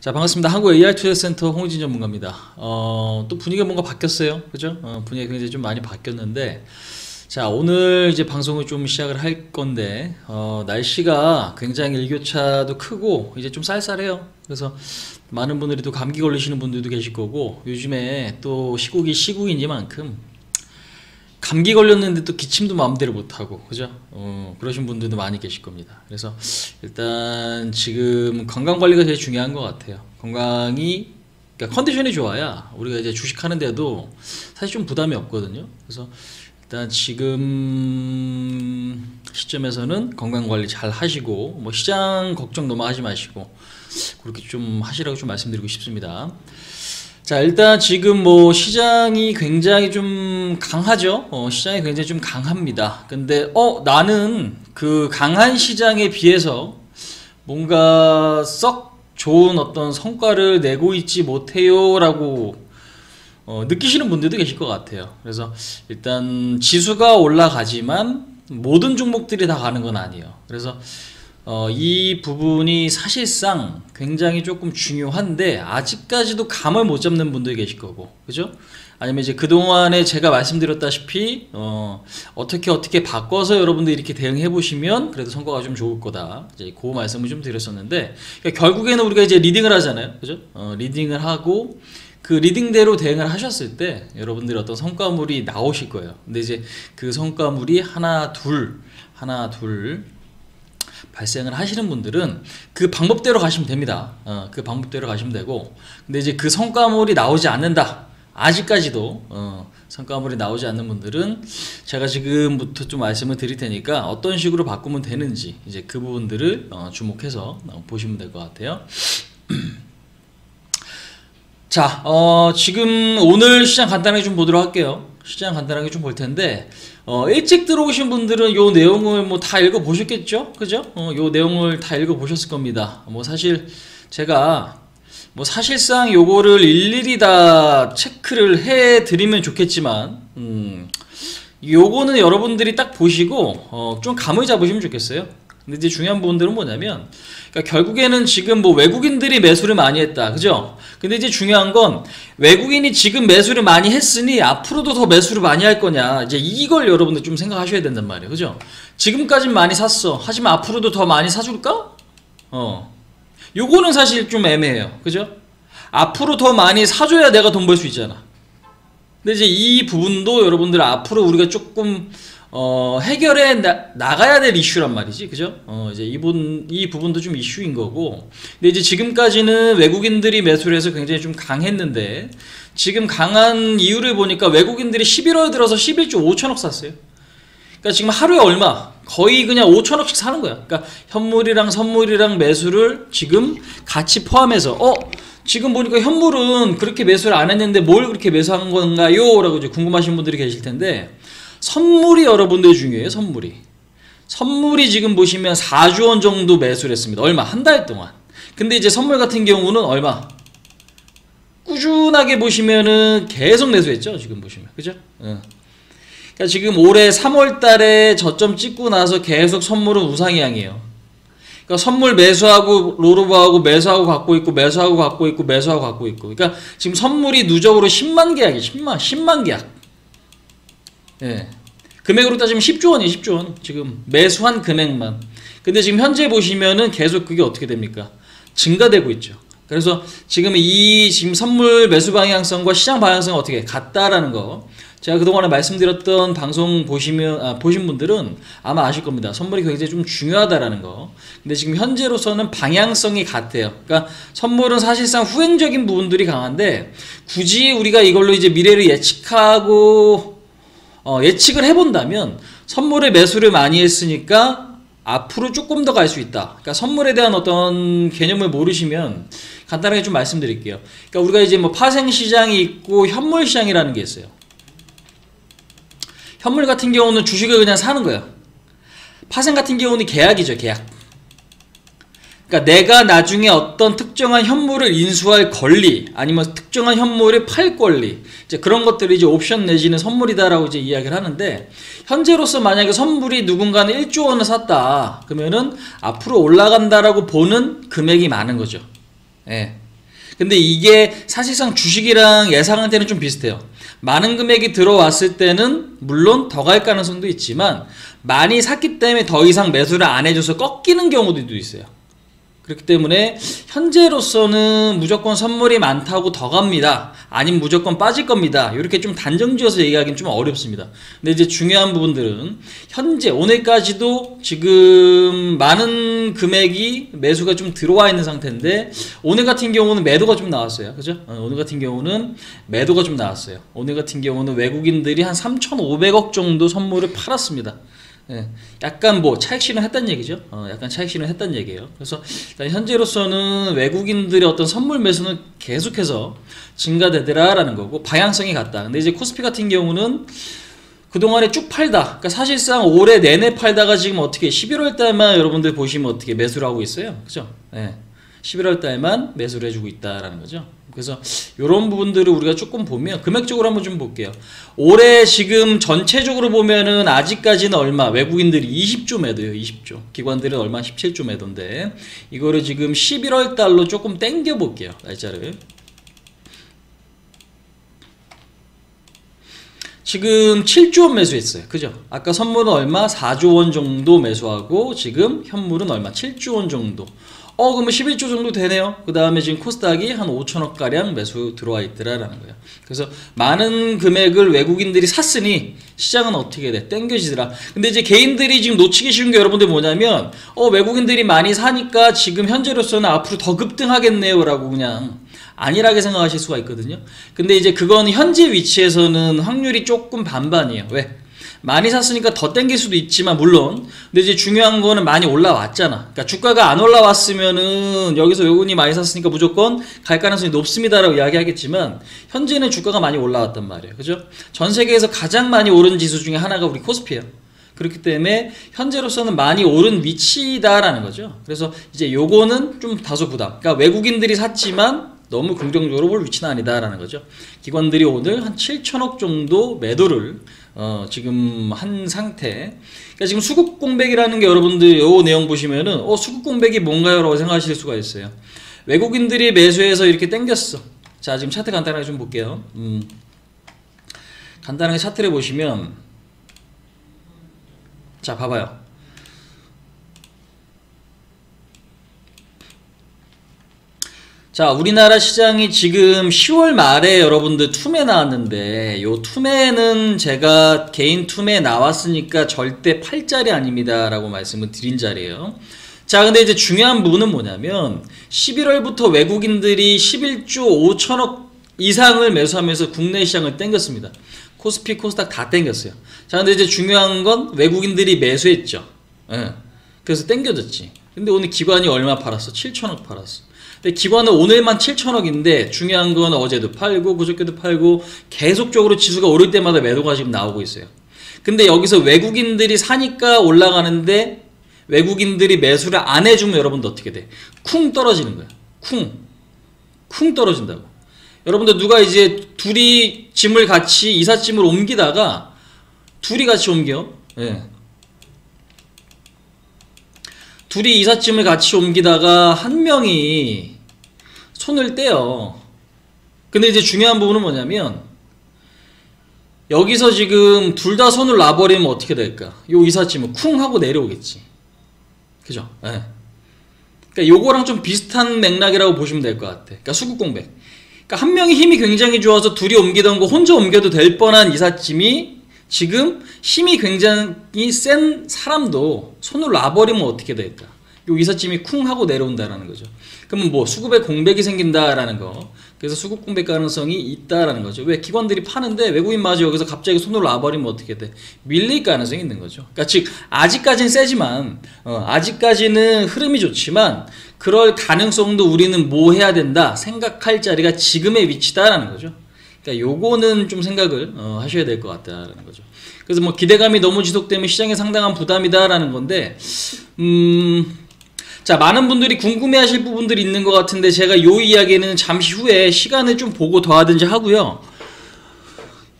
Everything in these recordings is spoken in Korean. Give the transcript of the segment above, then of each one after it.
자, 반갑습니다. 한국 AI 투자센터 홍진 전문가입니다. 또 분위기가 뭔가 바뀌었어요. 그죠? 분위기가 굉장히 좀 많이 바뀌었는데, 자, 오늘 이제 방송을 좀 시작을 할 건데, 날씨가 굉장히 일교차도 크고, 이제 좀 쌀쌀해요. 그래서 많은 분들이 또 감기 걸리시는 분들도 계실 거고, 요즘에 또 시국이 시국이니만큼, 감기 걸렸는데 또 기침도 마음대로 못하고, 그죠? 그러신 분들도 많이 계실 겁니다. 그래서 일단 지금 건강관리가 제일 중요한 것 같아요. 건강이, 그러니까 컨디션이 좋아야 우리가 이제 주식하는데도 사실 좀 부담이 없거든요. 그래서 일단 지금 시점에서는 건강관리 잘 하시고, 뭐 시장 걱정 너무 하지 마시고, 그렇게 좀 하시라고 좀 말씀드리고 싶습니다. 자, 일단 지금 뭐 시장이 굉장히 좀 강하죠. 시장이 굉장히 좀 강합니다. 근데 나는 그 강한 시장에 비해서 뭔가 썩 좋은 어떤 성과를 내고 있지 못해요 라고 느끼시는 분들도 계실 것 같아요. 그래서 일단 지수가 올라가지만 모든 종목들이 다 가는 건 아니에요. 그래서 이 부분이 사실상 굉장히 조금 중요한데 아직까지도 감을 못 잡는 분들이 계실 거고, 그죠? 아니면 이제 그동안에 제가 말씀드렸다시피 어떻게 바꿔서 여러분들이 이렇게 대응해 보시면 그래도 성과가 좀 좋을 거다, 이제 그 말씀을 좀 드렸었는데, 그러니까 결국에는 우리가 이제 리딩을 하잖아요, 그죠? 리딩을 하고 그 리딩대로 대응을 하셨을 때 여러분들이 어떤 성과물이 나오실 거예요. 근데 이제 그 성과물이 하나 둘 발생을 하시는 분들은 그 방법대로 가시면 됩니다. 그 방법대로 가시면 되고, 근데 이제 그 성과물이 나오지 않는다, 아직까지도 성과물이 나오지 않는 분들은 제가 지금부터 좀 말씀을 드릴 테니까 어떤 식으로 바꾸면 되는지 이제 그 부분들을 주목해서 보시면 될 것 같아요. 자, 지금 오늘 시장 간단하게 좀 보도록 할게요. 시장 간단하게 좀 볼 텐데, 일찍 들어오신 분들은 요 내용을 뭐 다 읽어 보셨겠죠? 그죠? 요 내용을 다 읽어 보셨을 겁니다. 뭐 사실 제가 뭐 사실상 요거를 일일이 다 체크를 해 드리면 좋겠지만, 요거는 여러분들이 딱 보시고 좀 감을 잡으시면 좋겠어요. 근데 이제 중요한 부분들은 뭐냐면, 그러니까 결국에는 지금 뭐 외국인들이 매수를 많이 했다, 그죠? 근데 이제 중요한 건 외국인이 지금 매수를 많이 했으니 앞으로도 더 매수를 많이 할 거냐, 이제 이걸 여러분들 좀 생각하셔야 된단 말이에요, 그죠? 지금까진 많이 샀어. 하지만 앞으로도 더 많이 사줄까? 요거는 사실 좀 애매해요, 그죠? 앞으로 더 많이 사줘야 내가 돈 벌 수 있잖아. 근데 이제 이 부분도 여러분들 앞으로 우리가 조금 해결해 나가야 될 이슈란 말이지, 그죠? 이제 이 부분도 좀 이슈인 거고. 근데 이제 지금까지는 외국인들이 매수를 해서 굉장히 좀 강했는데, 지금 강한 이유를 보니까 외국인들이 11월 들어서 11조 5천억 샀어요. 그러니까 지금 하루에 얼마? 거의 그냥 5천억씩 사는 거야. 그러니까 현물이랑 선물이랑 매수를 지금 같이 포함해서, 지금 보니까 현물은 그렇게 매수를 안 했는데 뭘 그렇게 매수한 건가요? 라고 이제 궁금하신 분들이 계실 텐데, 선물이 여러분들 중요해요. 선물이 지금 보시면 4조 원 정도 매수를 했습니다. 얼마? 한 달 동안. 근데 이제 선물 같은 경우는 얼마? 꾸준하게 보시면은 계속 매수했죠. 지금 보시면, 그죠? 그러니까 지금 올해 3월 달에 저점 찍고 나서 계속 선물은 우상향이에요. 그러니까 선물 매수하고 로로바하고 매수하고 갖고 있고 매수하고 갖고 있고 매수하고 갖고 있고. 그러니까 지금 선물이 누적으로 10만 계약이에요. 10만 계약. 예. 금액으로 따지면 10조 원이에요. 10조 원. 지금 매수한 금액만. 근데 지금 현재 보시면은 계속 그게 어떻게 됩니까? 증가되고 있죠. 그래서 지금 지금 선물 매수 방향성과 시장 방향성이 어떻게 같다라는 거, 제가 그동안에 말씀드렸던 방송 보신 분들은 아마 아실 겁니다. 선물이 굉장히 좀 중요하다라는 거. 근데 지금 현재로서는 방향성이 같아요. 그러니까 선물은 사실상 후행적인 부분들이 강한데, 굳이 우리가 이걸로 이제 미래를 예측을 해본다면, 선물에 매수를 많이 했으니까 앞으로 조금 더 갈 수 있다. 그러니까 선물에 대한 어떤 개념을 모르시면 간단하게 좀 말씀드릴게요. 그러니까 우리가 이제 뭐 파생시장이 있고 현물시장이라는 게 있어요. 현물 같은 경우는 주식을 그냥 사는 거예요. 파생 같은 경우는 계약이죠, 계약. 그러니까 내가 나중에 어떤 특정한 현물을 인수할 권리, 아니면 특정한 현물을 팔 권리, 이제 그런 것들이 이제 옵션 내지는 선물이다라고 이제 이야기를 하는데, 현재로서 만약에 선물이 누군가는 1조 원을 샀다, 그러면은 앞으로 올라간다라고 보는 금액이 많은 거죠. 예. 근데 이게 사실상 주식이랑 예상할 때는 좀 비슷해요. 많은 금액이 들어왔을 때는 물론 더 갈 가능성도 있지만 많이 샀기 때문에 더 이상 매수를 안 해줘서 꺾이는 경우도 있어요. 그렇기 때문에 현재로서는 무조건 선물이 많다고 더 갑니다. 아니면 무조건 빠질 겁니다. 이렇게 좀 단정지어서 얘기하기는 좀 어렵습니다. 근데 이제 중요한 부분들은 현재 오늘까지도 지금 많은 금액이 매수가 좀 들어와 있는 상태인데 오늘 같은 경우는 매도가 좀 나왔어요. 그죠? 오늘 같은 경우는 매도가 좀 나왔어요. 오늘 같은 경우는 외국인들이 한 3,500억 정도 선물을 팔았습니다. 예, 약간 뭐 차익 실현했다는 얘기죠. 약간 차익 실현했다는 얘기예요. 그래서 일단 현재로서는 외국인들의 어떤 선물 매수는 계속해서 증가되더라라는 거고 방향성이 같다. 근데 이제 코스피 같은 경우는 그동안에 쭉 팔다. 그러니까 사실상 올해 내내 팔다가 지금 어떻게 11월 달만 여러분들 보시면 어떻게 매수를 하고 있어요. 그죠? 예. 11월 달만 매수를 해주고 있다라는 거죠. 그래서 이런 부분들을 우리가 조금 보면 금액적으로 한번 좀 볼게요. 올해 지금 전체적으로 보면은 아직까지는 얼마? 외국인들이 20조 매도예요. 20조. 기관들은 얼마? 17조 매도인데 이거를 지금 11월 달로 조금 땡겨 볼게요. 날짜를. 지금 7조 원 매수했어요. 그죠? 아까 선물은 얼마? 4조 원 정도 매수하고 지금 현물은 얼마? 7조 원 정도. 그러면 11조 정도 되네요. 그 다음에 지금 코스닥이 한 5천억 가량 매수 들어와 있더라라는 거예요. 그래서 많은 금액을 외국인들이 샀으니 시장은 어떻게 돼? 땡겨지더라. 근데 이제 개인들이 지금 놓치기 쉬운 게 여러분들 뭐냐면 외국인들이 많이 사니까 지금 현재로서는 앞으로 더 급등하겠네요 라고 그냥 안일하게 생각하실 수가 있거든요. 근데 이제 그건 현재 위치에서는 확률이 조금 반반이에요. 왜? 많이 샀으니까 더 땡길 수도 있지만 물론 근데 이제 중요한 거는 많이 올라왔잖아. 그러니까 주가가 안 올라왔으면은 여기서 외국인이 많이 샀으니까 무조건 갈 가능성이 높습니다라고 이야기하겠지만 현재는 주가가 많이 올라왔단 말이에요. 그죠? 전 세계에서 가장 많이 오른 지수 중에 하나가 우리 코스피예요. 그렇기 때문에 현재로서는 많이 오른 위치다라는 거죠. 그래서 이제 요거는 좀 다소 부담. 그러니까 외국인들이 샀지만 너무 긍정적으로 볼 위치는 아니다라는 거죠. 기관들이 오늘 한 7천억 정도 매도를 지금 한 상태. 그러니까 지금 수급 공백이라는 게 여러분들 요 내용 보시면은 수급 공백이 뭔가요? 라고 생각하실 수가 있어요. 외국인들이 매수해서 이렇게 땡겼어. 자, 지금 차트 간단하게 좀 볼게요. 간단하게 차트를 보시면 자, 봐봐요. 자, 우리나라 시장이 지금 10월 말에 여러분들 투매 나왔는데 요 투매는 제가 개인 투매 나왔으니까 절대 팔 자리 아닙니다 라고 말씀을 드린 자리예요. 자, 근데 이제 중요한 부분은 뭐냐면 11월부터 외국인들이 11조 5천억 이상을 매수하면서 국내 시장을 땡겼습니다. 코스피, 코스닥 다 땡겼어요. 자, 근데 이제 중요한 건 외국인들이 매수했죠. 예. 그래서 땡겨졌지. 근데 오늘 기관이 얼마 팔았어? 7천억 팔았어. 근데 기관은 오늘만 7천억인데 중요한 건 어제도 팔고 그저께도 팔고 계속적으로 지수가 오를 때마다 매도가 지금 나오고 있어요. 근데 여기서 외국인들이 사니까 올라가는데 외국인들이 매수를 안 해주면 여러분들 어떻게 돼? 쿵 떨어지는 거야. 쿵 떨어진다고. 여러분들 누가 이제 둘이 짐을 같이 이삿짐을 옮기다가 둘이 같이 옮겨. 예. 둘이 이삿짐을 같이 옮기다가 한 명이 손을 떼요. 근데 이제 중요한 부분은 뭐냐면 여기서 지금 둘 다 손을 놔버리면 어떻게 될까? 요 이삿짐은 쿵 하고 내려오겠지. 그죠? 예. 그러니까 요거랑 좀 비슷한 맥락이라고 보시면 될 것 같아. 그러니까 수급 공백. 그러니까 한 명이 힘이 굉장히 좋아서 둘이 옮기던 거 혼자 옮겨도 될 뻔한 이삿짐이 지금 힘이 굉장히 센 사람도 손을 놔버리면 어떻게 될까? 요 이삿짐이 쿵 하고 내려온다라는 거죠. 그러면 뭐 수급에 공백이 생긴다라는 거. 그래서 수급 공백 가능성이 있다라는 거죠. 왜? 기관들이 파는데 외국인마저 여기서 갑자기 손을 놔버리면 어떻게 돼? 밀릴 가능성이 있는 거죠. 그러니까 즉 아직까지는 세지만 아직까지는 흐름이 좋지만 그럴 가능성도 우리는 뭐 해야 된다 생각할 자리가 지금의 위치다라는 거죠. 그러니까 요거는 좀 생각을 하셔야 될 것 같다라는 거죠. 그래서 뭐 기대감이 너무 지속되면 시장에 상당한 부담이다라는 건데 자, 많은 분들이 궁금해하실 부분들이 있는 것 같은데 제가 요 이야기는 잠시 후에 시간을 좀 보고 더 하든지 하고요.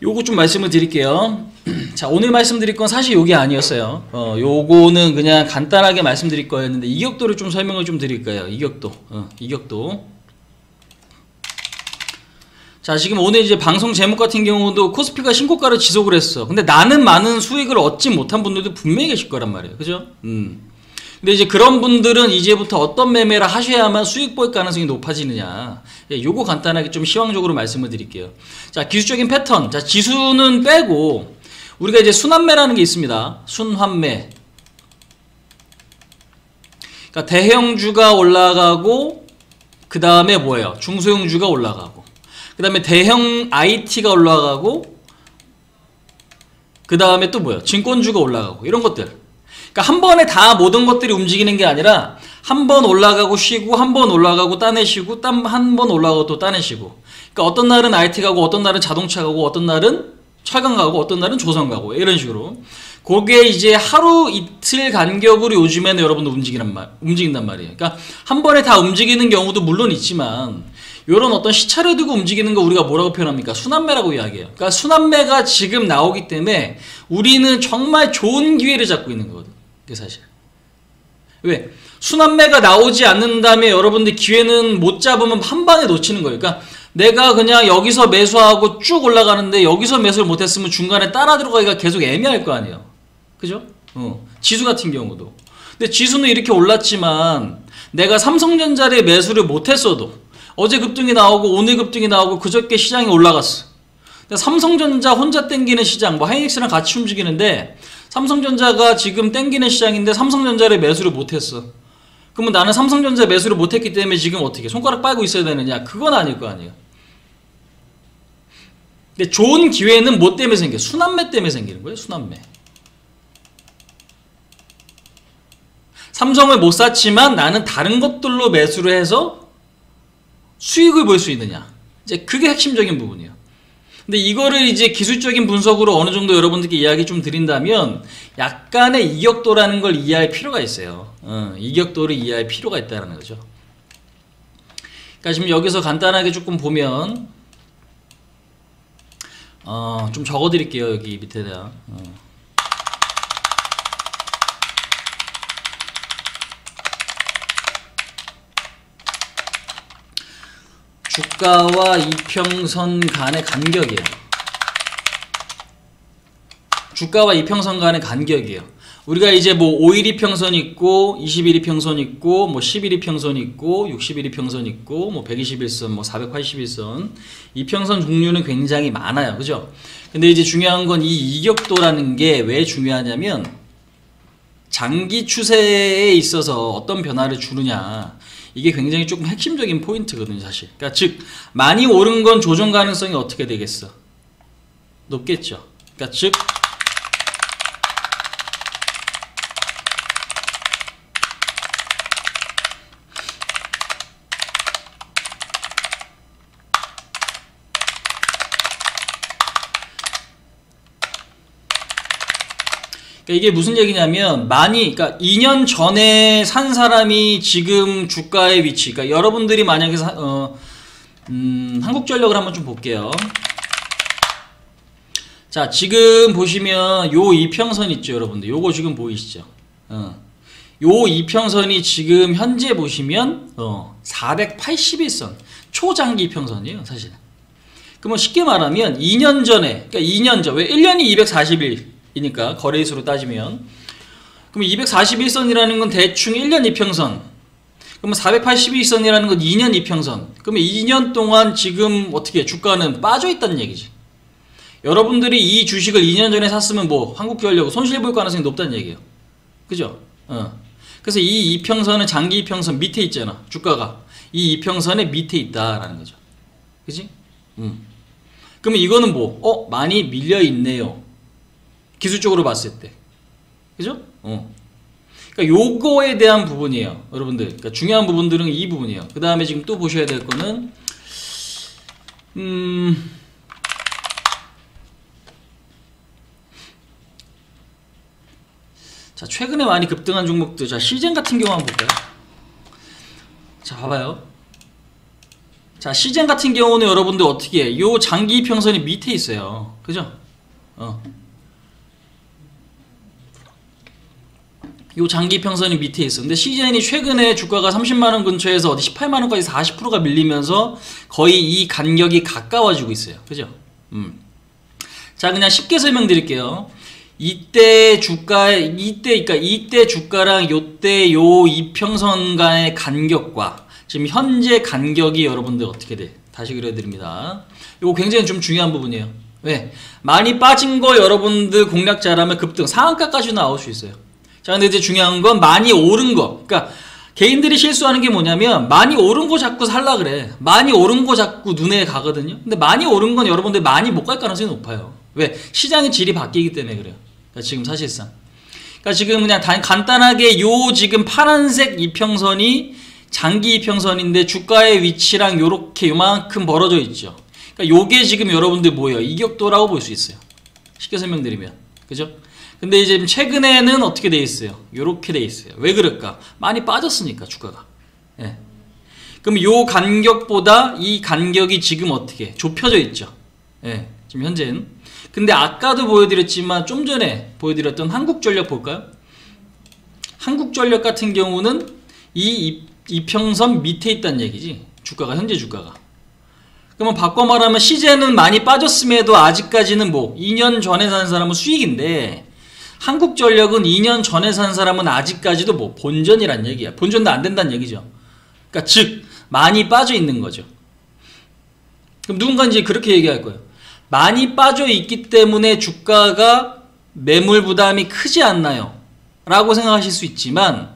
요거 좀 말씀을 드릴게요. 자, 오늘 말씀드릴 건 사실 요게 아니었어요. 요거는 그냥 간단하게 말씀드릴 거였는데 이격도를 좀 설명을 좀 드릴 거예요. 이격도. 이격도. 자, 지금 오늘 이제 방송 제목 같은 경우도 코스피가 신고가를 지속을 했어. 근데 나는 많은 수익을 얻지 못한 분들도 분명히 계실 거란 말이에요. 그죠? 근데 이제 그런 분들은 이제부터 어떤 매매를 하셔야만 수익 볼 가능성이 높아지느냐. 예, 요거 간단하게 좀 시황적으로 말씀을 드릴게요. 자, 기술적인 패턴. 자, 지수는 빼고 우리가 이제 순환매라는 게 있습니다. 순환매. 그러니까 대형주가 올라가고 그 다음에 뭐예요? 중소형주가 올라가고 그 다음에 대형 IT가 올라가고 그 다음에 또 뭐예요? 증권주가 올라가고 이런 것들. 그러니까 한 번에 다 모든 것들이 움직이는 게 아니라 한 번 올라가고 쉬고 한 번 올라가고 따내쉬고 한 번 올라가고 또 따내쉬고. 그러니까 어떤 날은 IT 가고 어떤 날은 자동차 가고 어떤 날은 철강 가고 어떤 날은 조선 가고 이런 식으로. 그게 이제 하루 이틀 간격으로 요즘에는 여러분들 움직인단 말이에요. 그러니까 한 번에 다 움직이는 경우도 물론 있지만 이런 어떤 시차를 두고 움직이는 거 우리가 뭐라고 표현합니까? 순환매라고 이야기해요. 그러니까 순환매가 지금 나오기 때문에 우리는 정말 좋은 기회를 잡고 있는 거거든. 그게 사실. 왜? 순환매가 나오지 않는 다음에 여러분들 기회는 못 잡으면 한 방에 놓치는 거예요. 그러니까 내가 그냥 여기서 매수하고 쭉 올라가는데 여기서 매수를 못했으면 중간에 따라 들어가기가 계속 애매할 거 아니에요. 그죠? 지수 같은 경우도. 근데 지수는 이렇게 올랐지만 내가 삼성전자를 매수를 못했어도 어제 급등이 나오고 오늘 급등이 나오고 그저께 시장이 올라갔어. 삼성전자 혼자 땡기는 시장, 뭐 하이닉스랑 같이 움직이는데 삼성전자가 지금 땡기는 시장인데 삼성전자를 매수를 못했어. 그러면 나는 삼성전자 매수를 못했기 때문에 지금 어떻게 손가락 빨고 있어야 되느냐? 그건 아닐 거 아니에요. 근데 좋은 기회는 뭐 때문에 생겨? 순환매 때문에 생기는 거예요. 순환매. 삼성을 못 샀지만 나는 다른 것들로 매수를 해서 수익을 볼 수 있느냐. 이제 그게 핵심적인 부분이에요. 근데 이거를 이제 기술적인 분석으로 어느 정도 여러분들께 이야기 좀 드린다면 약간의 이격도라는 걸 이해할 필요가 있어요. 이격도를 이해할 필요가 있다는 거죠. 그러니까 지금 여기서 간단하게 조금 보면 좀 적어 드릴게요. 여기 밑에다. 주가와 이평선 간의 간격이에요. 주가와 이평선 간의 간격이에요. 우리가 이제 뭐 5일 이평선 있고 21 이평선 있고 뭐 11 이평선 있고 60일 이평선 있고 뭐 121선 뭐 481선 이평선 종류는 굉장히 많아요. 그죠? 근데 이제 중요한 건 이 이격도라는 게 왜 중요하냐면 장기 추세에 있어서 어떤 변화를 주느냐. 이게 굉장히 조금 핵심적인 포인트거든요, 사실. 그러니까 즉 많이 오른 건 조정 가능성이 어떻게 되겠어? 높겠죠. 그러니까 즉 그러니까 이게 무슨 얘기냐면 그러니까 2년 전에 산 사람이 지금 주가의 위치, 그러니까 여러분들이 만약에 한국전력을 한번 좀 볼게요. 자, 지금 보시면 요 이평선 있죠, 여러분들. 요거 지금 보이시죠? 요 이평선이 지금 현재 보시면 481선 초장기 이평선이에요, 사실. 그러면 쉽게 말하면 2년 전에, 그러니까 2년 전, 왜 1년이 240일 이니까 거래일수로 따지면 그럼 241선이라는 건 대충 1년 이평선, 그러면 482선이라는 건 2년 이평선. 그러면 2년 동안 지금 어떻게 주가는 빠져 있다는 얘기지. 여러분들이 이 주식을 2년 전에 샀으면 뭐 한국전력 손실 볼 가능성이 높다는 얘기예요. 그죠? 그래서 이 이평선은 장기 이평선 밑에 있잖아. 주가가 이 이평선의 밑에 있다라는 거죠. 그지? 그러면 이거는 뭐 많이 밀려 있네요. 기술적으로 봤을 때. 그죠? 그러니까 요거에 대한 부분이에요. 여러분들. 그러니까 중요한 부분들은 이 부분이에요. 그 다음에 지금 또 보셔야 될 거는, 자, 최근에 많이 급등한 종목들. 자, 시젠 같은 경우 한번 볼까요? 자, 봐봐요. 자, 시젠 같은 경우는 여러분들 어떻게 해? 요 장기 이평선이 밑에 있어요. 그죠? 요 장기 이평선이 밑에 있어. 근데 CJN이 최근에 주가가 30만원 근처에서 어디 18만원까지 40%가 밀리면서 거의 이 간격이 가까워지고 있어요. 그죠? 자, 그냥 쉽게 설명드릴게요. 이때 주가랑 요때 요 이평선 간의 간격과 지금 현재 간격이 여러분들 어떻게 돼? 다시 그려드립니다. 이거 굉장히 좀 중요한 부분이에요. 왜? 많이 빠진 거 여러분들 공략 잘하면 급등 상한가까지 나올 수 있어요. 자, 근데 이제 중요한 건 많이 오른 거. 그러니까 개인들이 실수하는 게 뭐냐면 많이 오른 거 자꾸 살라 그래. 많이 오른 거 자꾸 눈에 가거든요. 근데 많이 오른 건 여러분들 많이 못 갈 가능성이 높아요. 왜? 시장의 질이 바뀌기 때문에 그래요. 그러니까 지금 사실상. 그러니까 지금 그냥 간단하게 요 지금 파란색 이평선이 장기 이평선인데 주가의 위치랑 요렇게 요만큼 벌어져 있죠. 그러니까 요게 지금 여러분들 뭐예요? 이격도라고 볼 수 있어요. 쉽게 설명드리면. 그죠? 근데 이제 최근에는 어떻게 돼 있어요? 요렇게 돼 있어요. 왜 그럴까? 많이 빠졌으니까 주가가. 예. 그럼 요 간격보다 이 간격이 지금 어떻게 좁혀져 있죠? 예. 지금 현재는. 근데 아까도 보여드렸지만 좀 전에 보여드렸던 한국전력 볼까요? 한국전력 같은 경우는 이 이평선 밑에 있다는 얘기지. 주가가 현재 주가가. 그러면 바꿔 말하면 시제는 많이 빠졌음에도 아직까지는 뭐 2년 전에 산 사람은 수익인데 한국전력은 2년 전에 산 사람은 아직까지도 뭐 본전이란 얘기야. 본전도 안 된다는 얘기죠. 그러니까 즉 많이 빠져 있는 거죠. 그럼 누군가 이제 그렇게 얘기할 거예요. 많이 빠져 있기 때문에 주가가 매물 부담이 크지 않나요? 라고 생각하실 수 있지만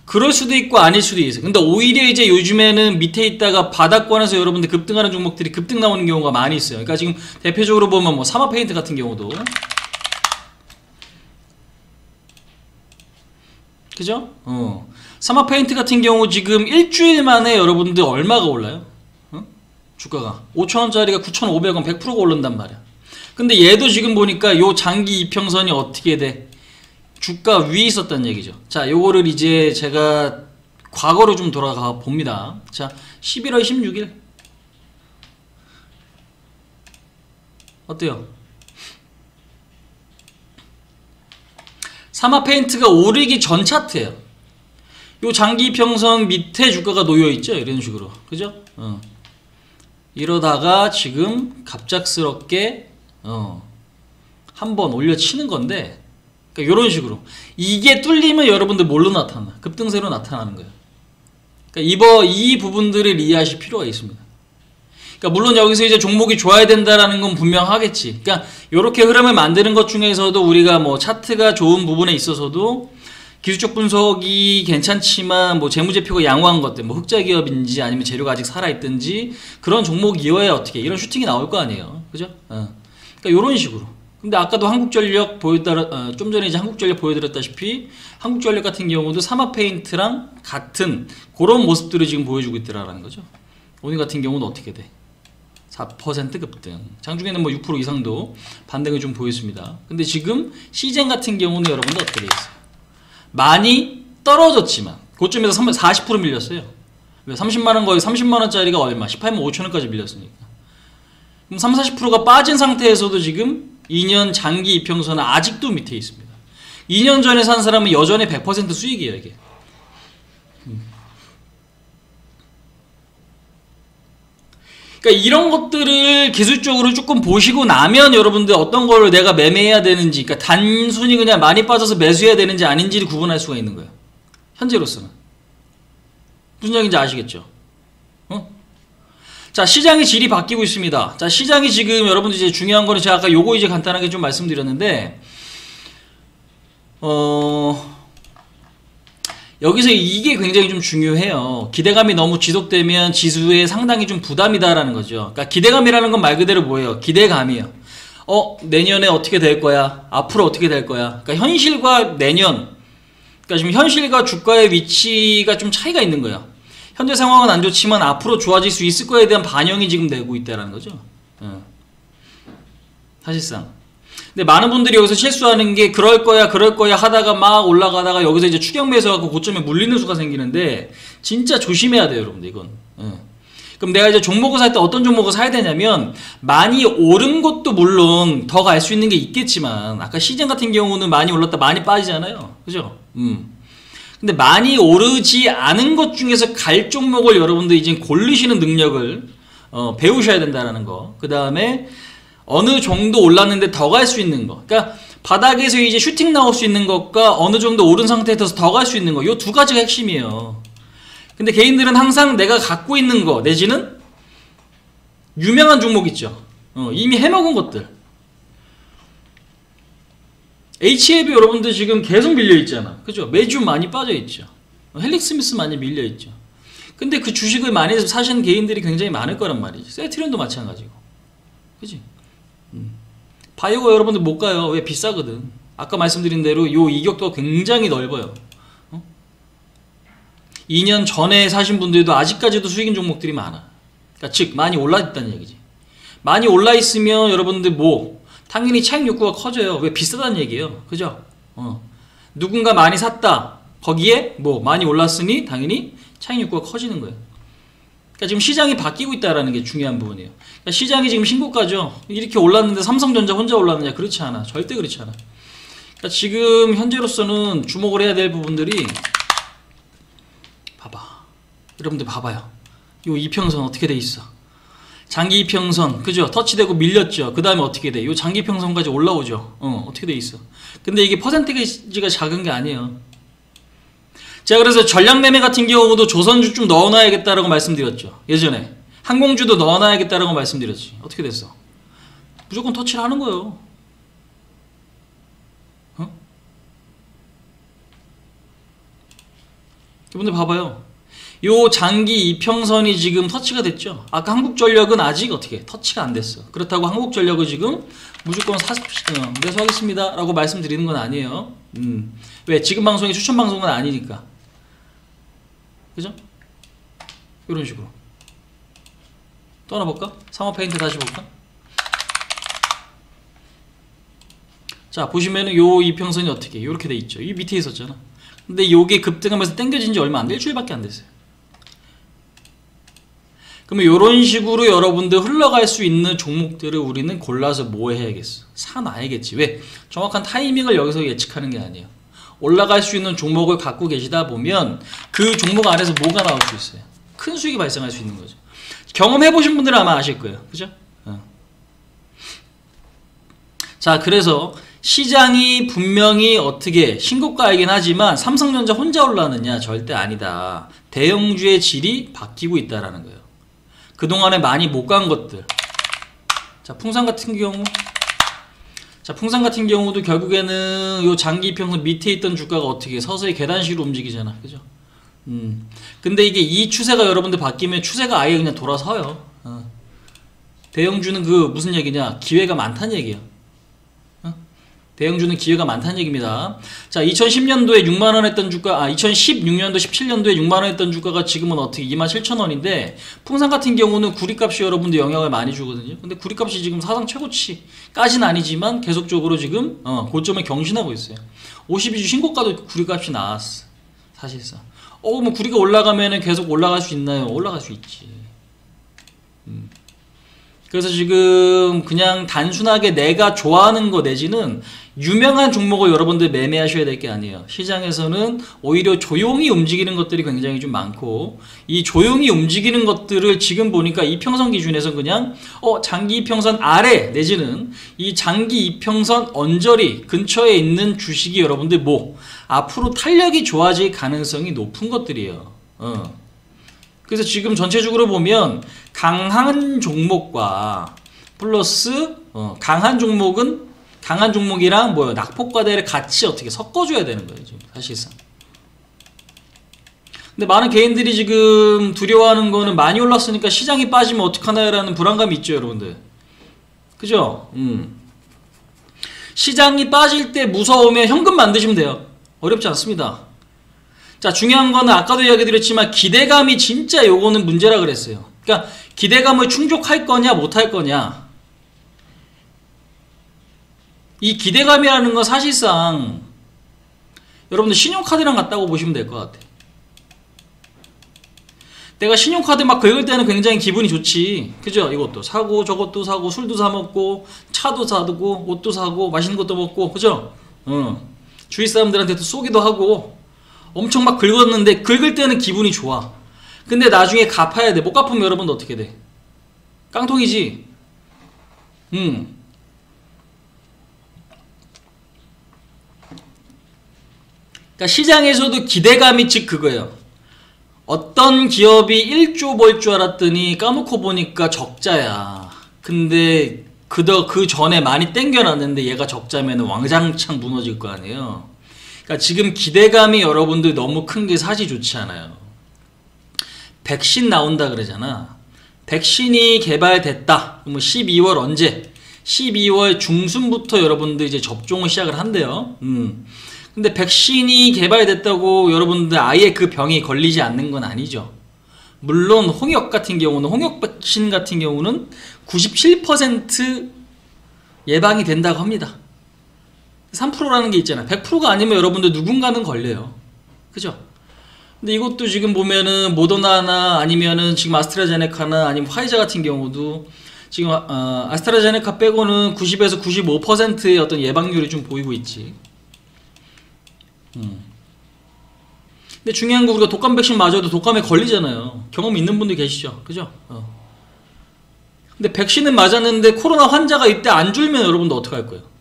그럴 수도 있고 아닐 수도 있어요. 근데 오히려 이제 요즘에는 밑에 있다가 바닥권에서 여러분들 급등하는 종목들이 급등 나오는 경우가 많이 있어요. 그러니까 지금 대표적으로 보면 뭐 사마페인트 같은 경우도 그죠? 사마페인트 같은 경우 지금 일주일 만에 여러분들 얼마가 올라요? 주가가 5천원짜리가 9,500원 100%가 오른단 말이야. 근데 얘도 지금 보니까 요 장기 이평선이 어떻게 돼? 주가 위에 있었다는 얘기죠. 자, 요거를 이제 제가 과거로 좀 돌아가 봅니다. 자, 11월 16일 어때요? 사마페인트가 오르기 전 차트예요. 요 장기 이평선 밑에 주가가 놓여있죠. 이런 식으로. 그죠? 이러다가 지금 갑작스럽게 한번 올려치는 건데 그러니까 이런 식으로 이게 뚫리면 여러분들 뭘로 나타나? 급등세로 나타나는 거예요. 그러니까 이 부분들을 이해하실 필요가 있습니다. 그러니까 물론 여기서 이제 종목이 좋아야 된다라는 건 분명하겠지. 그러니까 이렇게 흐름을 만드는 것 중에서도 우리가 뭐 차트가 좋은 부분에 있어서도 기술적 분석이 괜찮지만 뭐 재무제표가 양호한 것들, 뭐 흑자 기업인지 아니면 재료가 아직 살아있든지 그런 종목이어야 어떻게 이런 슈팅이 나올 거 아니에요. 그죠? 그러니까 이런 식으로. 근데 아까도 한국전력 좀 전에 이제 한국전력 보여드렸다시피 한국전력 같은 경우도 사마페인트랑 같은 그런 모습들을 지금 보여주고 있더라라는 거죠. 오늘 같은 경우는 어떻게 돼? 4% 급등. 장중에는 뭐 6% 이상도 반등을 좀 보였습니다. 근데 지금 시젠 같은 경우는 여러분들 어떻게 돼 있어요? 많이 떨어졌지만 고점에서 40% 밀렸어요. 왜? 30만원 거의 30만원짜리가 얼마? 18만 5천원까지 밀렸으니까. 그럼 30-40%가 빠진 상태에서도 지금 2년 장기 이평선은 아직도 밑에 있습니다. 2년 전에 산 사람은 여전히 100% 수익이에요. 이게. 그러니까 이런 것들을 기술적으로 조금 보시고 나면 여러분들 어떤 걸 내가 매매해야 되는지, 그러니까 단순히 그냥 많이 빠져서 매수해야 되는지 아닌지를 구분할 수가 있는 거예요. 현재로서는. 무슨 얘기인지 아시겠죠? 자, 시장의 질이 바뀌고 있습니다. 자, 시장이 지금 여러분들 이제 중요한 거는 제가 아까 요거 이제 간단하게 좀 말씀드렸는데, 여기서 이게 굉장히 좀 중요해요. 기대감이 너무 지속되면 지수에 상당히 좀 부담이다라는 거죠. 그러니까 기대감이라는 건 말 그대로 뭐예요? 기대감이에요. 내년에 어떻게 될 거야? 앞으로 어떻게 될 거야? 그러니까 현실과 내년, 그러니까 지금 현실과 주가의 위치가 좀 차이가 있는 거예요. 현재 상황은 안 좋지만 앞으로 좋아질 수 있을 거에 대한 반영이 지금 되고 있다는 거죠. 사실상. 근데 많은 분들이 여기서 실수하는 게 그럴 거야 하다가 막 올라가다가 여기서 이제 추격 매수하고 고점에 물리는 수가 생기는데 진짜 조심해야 돼요, 여러분들. 이건 그럼 내가 이제 종목을 살 때 어떤 종목을 사야 되냐면, 많이 오른 것도 물론 더 갈 수 있는 게 있겠지만, 아까 시장 같은 경우는 많이 올랐다 많이 빠지잖아요. 그죠? 근데 많이 오르지 않은 것 중에서 갈 종목을 여러분들 이제 고르시는 능력을 배우셔야 된다는 거. 그 다음에 어느 정도 올랐는데 더 갈 수 있는 거. 그러니까 바닥에서 이제 슈팅 나올 수 있는 것과 어느 정도 오른 상태에서 더 갈 수 있는 거. 요 두 가지가 핵심이에요. 근데 개인들은 항상 내가 갖고 있는 거 내지는 유명한 종목 있죠. 이미 해먹은 것들. HAB 여러분들 지금 계속 밀려있잖아. 그죠? 매주 많이 빠져있죠. 헬릭스미스 많이 밀려있죠. 근데 그 주식을 많이 사시는 개인들이 굉장히 많을 거란 말이지. 세트리온도 마찬가지고. 그지? 바이오가 여러분들 못 가요. 왜? 비싸거든. 아까 말씀드린 대로 요 이격도가 굉장히 넓어요. 2년 전에 사신 분들도 아직까지도 수익인 종목들이 많아. 그러니까 즉 많이 올라있다는 얘기지. 많이 올라있으면 여러분들 뭐 당연히 차익 욕구가 커져요. 왜? 비싸다는 얘기예요. 그죠? 누군가 많이 샀다. 거기에 뭐 많이 올랐으니 당연히 차익 욕구가 커지는 거예요. 그러니까 지금 시장이 바뀌고 있다는 게 중요한 부분이에요. 그러니까 시장이 지금 신고가죠. 이렇게 올랐는데 삼성전자 혼자 올랐느냐? 그렇지 않아. 절대 그렇지 않아. 그러니까 지금 현재로서는 주목을 해야 될 부분들이, 봐봐. 여러분들 봐봐요. 요 이평선 어떻게 돼 있어? 장기 이평선, 그죠? 터치되고 밀렸죠. 그 다음에 어떻게 돼? 요 장기 이평선까지 올라오죠. 어떻게 돼 있어? 근데 이게 퍼센테이지가 작은 게 아니에요. 제가 그래서 전략 매매 같은 경우도 조선주 좀 넣어놔야겠다라고 말씀드렸죠. 예전에 항공주도 넣어놔야겠다라고 말씀드렸지. 어떻게 됐어? 무조건 터치를 하는 거예요. 여러분들 봐봐요. 요 장기 이평선이 지금 터치가 됐죠. 아까 한국전력은 아직 어떻게 터치가 안 됐어. 그렇다고 한국전력을 지금 무조건 매수하겠습니다 라고 말씀드리는 건 아니에요. 왜? 지금 방송이 추천 방송은 아니니까. 그죠? 이런 식으로 떠나볼까? 상업페인트 다시 볼까? 자, 보시면은 요 이평선이 어떻게 요렇게 돼 있죠. 이 밑에 있었잖아. 근데 요게 급등하면서 당겨진 지 얼마 안 돼. 일주일밖에 안 됐어요. 그러면 요런 식으로 여러분들 흘러갈 수 있는 종목들을 우리는 골라서 뭐 해야겠어? 사놔야겠지. 왜? 정확한 타이밍을 여기서 예측하는 게 아니에요. 올라갈 수 있는 종목을 갖고 계시다 보면 그 종목 안에서 뭐가 나올 수 있어요? 큰 수익이 발생할 수 있는 거죠. 경험해보신 분들은 아마 아실 거예요. 그죠? 자, 그래서 시장이 분명히 어떻게 신고가이긴 하지만 삼성전자 혼자 올라느냐? 절대 아니다. 대형주의 질이 바뀌고 있다라는 거예요. 그동안에 많이 못 간 것들. 자, 풍산 같은 경우. 자, 풍산 같은 경우도 결국에는 요 장기 이평선 밑에 있던 주가가 어떻게 서서히 계단식으로 움직이잖아. 그죠? 근데 이게 이 추세가 여러분들 바뀌면 추세가 아예 그냥 돌아서요. 대형주는 그 무슨 얘기냐? 기회가 많다는 얘기예요. 대형주는 기회가 많다는 얘기입니다. 자, 2010년도에 6만원 했던 주가, 2016년도, 17년도에 6만원 했던 주가가 지금은 어떻게 27,000원인데, 풍산 같은 경우는 구리값이 여러분들 영향을 많이 주거든요. 근데 구리값이 지금 사상 최고치까지는 아니지만 계속적으로 지금 고점을 경신하고 있어요. 52주 신고가도 구리값이 나왔어. 사실상. 뭐 구리가 올라가면은 계속 올라갈 수 있나요? 올라갈 수 있지. 그래서 지금 그냥 단순하게 내가 좋아하는 거 내지는 유명한 종목을 여러분들 매매하셔야 될 게 아니에요. 시장에서는 오히려 조용히 움직이는 것들이 굉장히 좀 많고, 이 조용히 움직이는 것들을 지금 보니까 이평선 기준에서 그냥 장기 이평선 아래 내지는 이 장기 이평선 언저리 근처에 있는 주식이 여러분들 뭐 앞으로 탄력이 좋아질 가능성이 높은 것들이에요. 그래서 지금 전체적으로 보면 강한 종목과 플러스 강한 종목이랑 뭐요, 낙폭과대를 같이 어떻게 섞어줘야 되는 거예요, 지금 사실상. 근데 많은 개인들이 지금 두려워하는 거는 많이 올랐으니까 시장이 빠지면 어떡하나요? 라는 불안감이 있죠, 여러분들. 그죠? 시장이 빠질 때 무서우면 현금 만드시면 돼요. 어렵지 않습니다. 자, 중요한 거는 아까도 이야기 드렸지만 기대감이 진짜 요거는 문제라 그랬어요. 그러니까 기대감을 충족할 거냐 못할 거냐. 이 기대감이라는 건 사실상 여러분들 신용카드랑 같다고 보시면 될 것 같아요. 내가 신용카드 막 긁을 때는 굉장히 기분이 좋지. 그죠? 이것도 사고 저것도 사고 술도 사 먹고 차도 사두고 옷도 사고 맛있는 것도 먹고 그죠? 주위 사람들한테도 쏘기도 하고 엄청 막 긁었는데 긁을 때는 기분이 좋아. 근데 나중에 갚아야 돼. 못 갚으면 여러분도 어떻게 돼? 깡통이지. 그러니까 시장에서도 기대감이 즉 그거예요. 어떤 기업이 1조 벌 줄 알았더니 까놓고 보니까 적자야. 근데 그 전에 많이 땡겨놨는데 얘가 적자면 왕장창 무너질 거 아니에요. 그러니까 지금 기대감이 여러분들 너무 큰 게 사실 좋지 않아요. 백신 나온다 그러잖아. 백신이 개발됐다. 그러면 12월 언제? 12월 중순부터 여러분들 이제 접종을 시작을 한대요. 근데 백신이 개발됐다고 여러분들 아예 그 병이 걸리지 않는 건 아니죠. 물론 홍역 같은 경우는 홍역 백신 같은 경우는 97% 예방이 된다고 합니다. 3%라는 게 있잖아. 100%가 아니면 여러분들 누군가는 걸려요. 그죠? 근데 이것도 지금 보면은 모더나나 아니면은 지금 아스트라제네카나 아니면 화이자 같은 경우도 지금 아스트라제네카 빼고는 90에서 95%의 어떤 예방률이 좀 보이고 있지. 근데 중요한 거 우리가 독감 백신 맞아도 독감에 걸리잖아요. 경험 있는 분들 계시죠? 그죠? 근데 백신은 맞았는데 코로나 환자가 이때 안 줄면 여러분도 어떻게 할 거예요?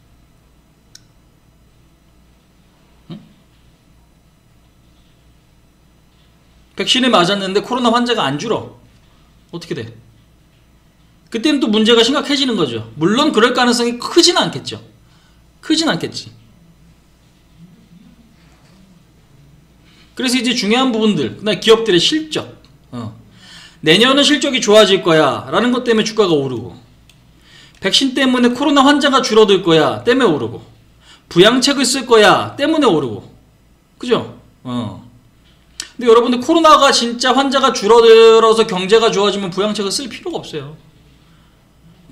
백신을 맞았는데 코로나 환자가 안 줄어. 어떻게 돼? 그때는 또 문제가 심각해지는 거죠. 물론 그럴 가능성이 크진 않겠죠. 크진 않겠지. 그래서 이제 중요한 부분들, 그다음에 기업들의 실적. 내년은 실적이 좋아질 거야 라는 것 때문에 주가가 오르고, 백신 때문에 코로나 환자가 줄어들 거야 때문에 오르고, 부양책을 쓸 거야 때문에 오르고. 그죠? 근데 여러분들 코로나가 진짜 환자가 줄어들어서 경제가 좋아지면 부양책을 쓸 필요가 없어요.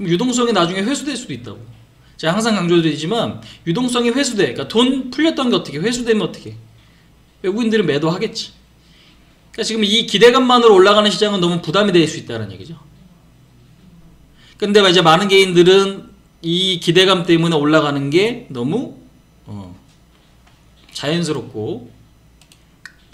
유동성이 나중에 회수될 수도 있다고. 제가 항상 강조드리지만 유동성이 회수돼. 그러니까 돈 풀렸던 게 어떻게 회수되면 어떻게? 외국인들은 매도하겠지. 그러니까 지금 이 기대감만으로 올라가는 시장은 너무 부담이 될 수 있다는 얘기죠. 근데 이제 많은 개인들은 이 기대감 때문에 올라가는 게 너무 자연스럽고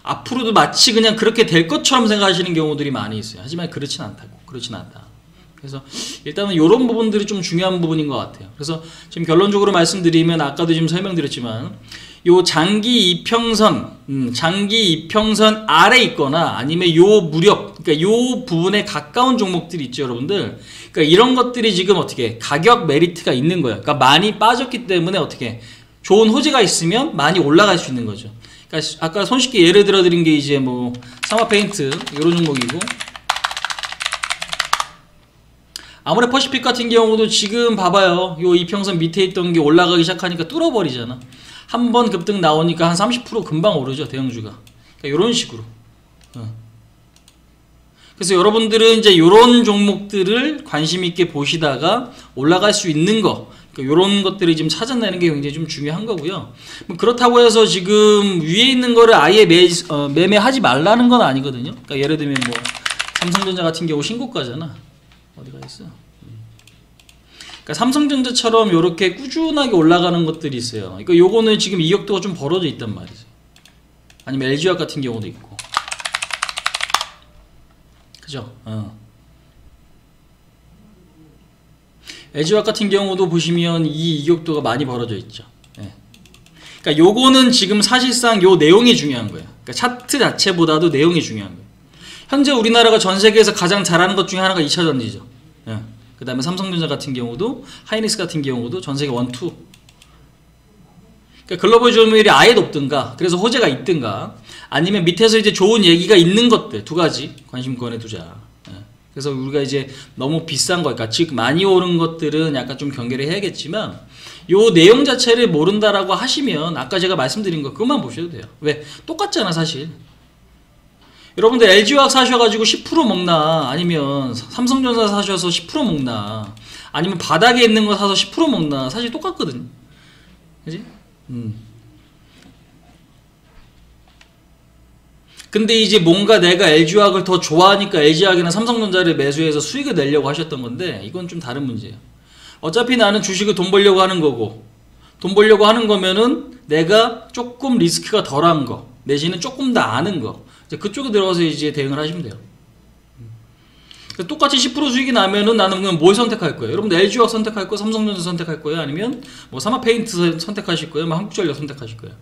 앞으로도 마치 그냥 그렇게 될 것처럼 생각하시는 경우들이 많이 있어요. 하지만 그렇진 않다고. 그렇진 않다. 그래서 일단은 이런 부분들이 좀 중요한 부분인 것 같아요. 그래서 지금 결론적으로 말씀드리면 아까도 지금 설명드렸지만 요 장기 이평선, 장기 이평선 아래 있거나 아니면 요 무렵, 그러니까 요 부분에 가까운 종목들이 있죠, 여러분들. 그러니까 이런 것들이 지금 어떻게 가격 메리트가 있는 거예요. 그러니까 많이 빠졌기 때문에 어떻게 좋은 호재가 있으면 많이 올라갈 수 있는 거죠. 그러니까 아까 손쉽게 예를 들어 드린 게 이제 뭐 상화페인트 이런 종목이고, 아모레퍼시픽 같은 경우도 지금 봐봐요. 요 이평선 밑에 있던 게 올라가기 시작하니까 뚫어버리잖아. 한 번 급등 나오니까 한 30% 금방 오르죠, 대형주가. 그러니까 이런 식으로. 그래서 여러분들은 이제 이런 종목들을 관심 있게 보시다가 올라갈 수 있는 거, 그러니까 이런 것들을 지금 찾아내는 게 굉장히 좀 중요한 거고요. 뭐 그렇다고 해서 지금 위에 있는 거를 아예 매매하지 말라는 건 아니거든요. 그러니까 예를 들면 뭐 삼성전자 같은 경우 신고가잖아. 어디가 있어? 그러니까 삼성전자처럼 이렇게 꾸준하게 올라가는 것들이 있어요. 그러니까 요거는 지금 이격도가 좀 벌어져 있단 말이죠. 아니면 LG화학 같은 경우도 있고. 그죠? LG화학 같은 경우도 보시면 이 이격도가 많이 벌어져 있죠. 네. 그러니까 요거는 지금 사실상 요 내용이 중요한 거예요. 그러니까 차트 자체보다도 내용이 중요한 거예요. 현재 우리나라가 전 세계에서 가장 잘하는 것 중에 하나가 2차전지죠. 네. 그 다음에 삼성전자 같은 경우도, 하이닉스 같은 경우도 전 세계 1, 2. 그러니까 글로벌 점유율이 아예 높든가, 그래서 호재가 있든가, 아니면 밑에서 이제 좋은 얘기가 있는 것들 두 가지 관심권에 두자. 그래서 우리가 이제 너무 비싼 거, 그러니까 즉 많이 오른 것들은 약간 좀 경계를 해야겠지만, 요 내용 자체를 모른다라고 하시면 아까 제가 말씀드린 거 그것만 보셔도 돼요. 왜? 똑같잖아 사실. 여러분들 LG화학 사셔가지고 10% 먹나, 아니면 삼성전자 사셔서 10% 먹나, 아니면 바닥에 있는 거 사서 10% 먹나, 사실 똑같거든. 그지? 근데 이제 뭔가 내가 LG화학을 더 좋아하니까 LG화학이나 삼성전자를 매수해서 수익을 내려고 하셨던 건데 이건 좀 다른 문제예요. 어차피 나는 주식을 돈 벌려고 하는 거고 돈 벌려고 하는 거면은 내가 조금 리스크가 덜한 거 내지는 조금 더 아는 거 이제 그쪽에 들어가서 이제 대응을 하시면 돼요. 똑같이 10% 수익이 나면은 나는 그냥 뭘 선택할 거예요? 여러분들 LG화학 선택할 거예요? 삼성전자 선택할 거예요? 아니면 뭐 삼화페인트 선택하실 거예요? 뭐 한국전력 선택하실 거예요?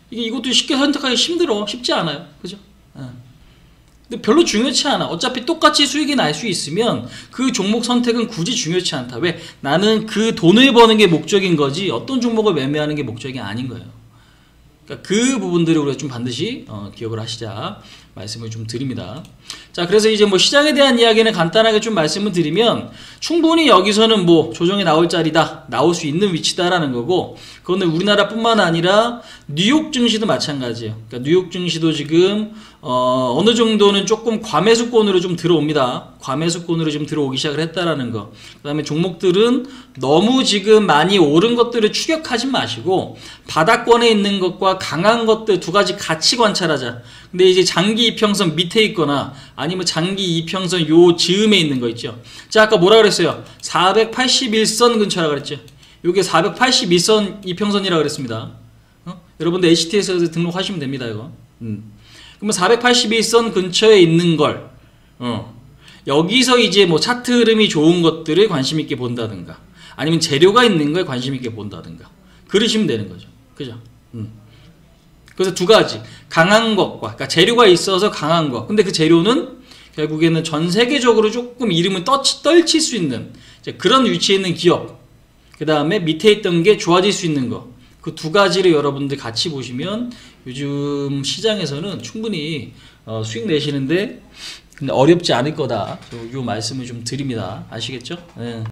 이것도 쉽게 선택하기 힘들어. 쉽지 않아요. 그죠? 근데 별로 중요치 않아. 어차피 똑같이 수익이 날 수 있으면 그 종목 선택은 굳이 중요치 않다. 왜? 나는 그 돈을 버는 게 목적인 거지 어떤 종목을 매매하는 게 목적이 아닌 거예요. 그러니까 그 부분들을 우리가 좀 반드시 기억을 하시자 말씀을 좀 드립니다. 자, 그래서 이제 뭐 시장에 대한 이야기는 간단하게 좀 말씀을 드리면 충분히 여기서는 뭐 조정이 나올 자리다, 나올 수 있는 위치다라는 거고, 그거는 우리나라뿐만 아니라 뉴욕 증시도 마찬가지예요. 그러니까 뉴욕 증시도 지금 어느 정도는 조금 과매수권으로 좀 들어옵니다. 과매수권으로 좀 들어오기 시작을 했다라는 거. 그다음에 종목들은 너무 지금 많이 오른 것들을 추격하지 마시고 바닥권에 있는 것과 강한 것들 두 가지 같이 관찰하자. 근데 이제 장기 이평선 밑에 있거나 아니면 장기 이평선 요 즈음에 있는 거 있죠. 자, 아까 뭐라 그랬어요? 481선 근처라 그랬죠. 요게 481선 이평선이라 그랬습니다. 여러분들 HTS에서 등록하시면 됩니다, 이거. 그러면 481선 근처에 있는 걸 여기서 이제 뭐 차트 흐름이 좋은 것들을 관심 있게 본다든가 아니면 재료가 있는 걸 관심 있게 본다든가 그러시면 되는 거죠. 그죠? 그래서 두 가지 강한 것과 그러니까 재료가 있어서 강한 것 근데 그 재료는 결국에는 전 세계적으로 조금 이름을 떨칠 수 있는 이제 그런 위치에 있는 기업 그 다음에 밑에 있던 게 좋아질 수 있는 거 그 두 가지를 여러분들 같이 보시면 요즘 시장에서는 충분히 수익 내시는데 근데 어렵지 않을 거다 요 말씀을 좀 드립니다. 아시겠죠? 네.